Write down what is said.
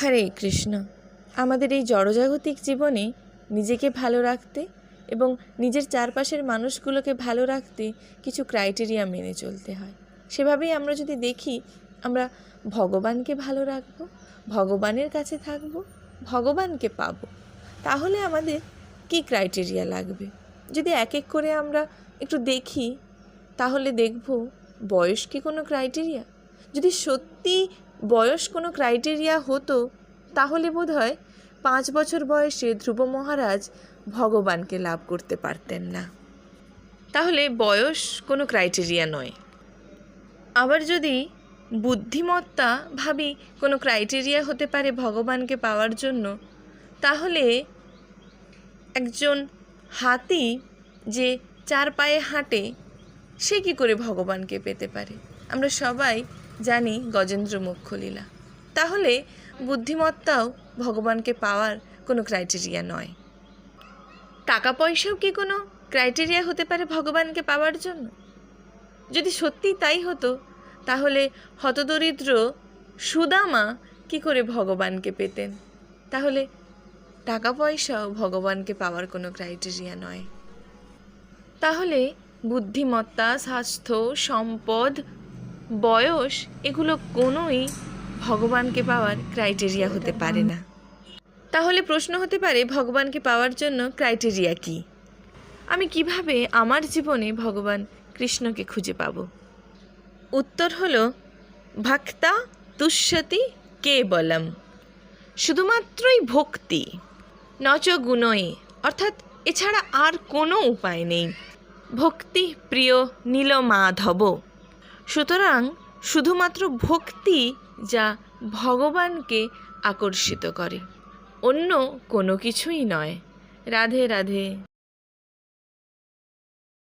হরে কৃষ্ণ। আমাদের এই জড়জাগতিক জীবনে নিজেকে ভালো রাখতে এবং নিজের চারপাশের মানুষগুলোকে ভালো রাখতে কিছু ক্রাইটেরিয়া মেনে চলতে হয়। সেভাবেই আমরা যদি দেখি, আমরা ভগবানকে ভালো রাখব, ভগবানের কাছে থাকব, ভগবানকে পাব, তাহলে আমাদের কি ক্রাইটেরিয়া লাগবে? যদি এক এক করে আমরা একটু দেখি, তাহলে দেখব বয়স কি কোনো ক্রাইটেরিয়া? যদি সত্যি বয়স কোনো ক্রাইটেরিয়া হতো, তাহলে বোধহয় 5 বছর বয়সে ধ্রুব মহারাজ ভগবানকে লাভ করতে পারতেন না। তাহলে বয়স কোনো ক্রাইটেরিয়া নয়। আবার যদি বুদ্ধিমত্তা ভাবি কোনো ক্রাইটেরিয়া হতে পারে ভগবানকে পাওয়ার জন্য, তাহলে একজন হাতি যে 4 পায়ে হাঁটে, সে কি করে ভগবানকে পেতে পারে? আমরা সবাই জানি গজেন্দ্র মোক্ষ লীলা। তাহলে বুদ্ধিমত্তাও ভগবানকে পাওয়ার কোনো ক্রাইটেরিয়া নয়। টাকা পয়সাও কি কোনো ক্রাইটেরিয়া হতে পারে ভগবানকে পাওয়ার জন্য? যদি সত্যি তাই হতো, তাহলে হতদরিদ্র সুদামা কি করে ভগবানকে পেতেন? তাহলে টাকা পয়সাও ভগবানকে পাওয়ার কোনো ক্রাইটেরিয়া নয়। তাহলে বুদ্ধিমত্তা, স্বাস্থ্য, সম্পদ, বয়স এগুলো কোনোই ভগবানকে পাওয়ার ক্রাইটেরিয়া হতে পারে না। তাহলে প্রশ্ন হতে পারে, ভগবানকে পাওয়ার জন্য ক্রাইটেরিয়া কি? আমি কিভাবে আমার জীবনে ভগবান কৃষ্ণকে খুঁজে পাব? উত্তর হলো, ভক্তা তুষ্যতি কেবলম, শুধুমাত্রই ভক্তি, নচ গুণই, অর্থাৎ এছাড়া আর কোনো উপায় নেই। ভক্তি প্রিয় নীলমাধব। সুতরাং শুধুমাত্র ভক্তি যা ভগবানকে আকর্ষিত করে, অন্য কোনো কিছুই নয়। রাধে রাধে।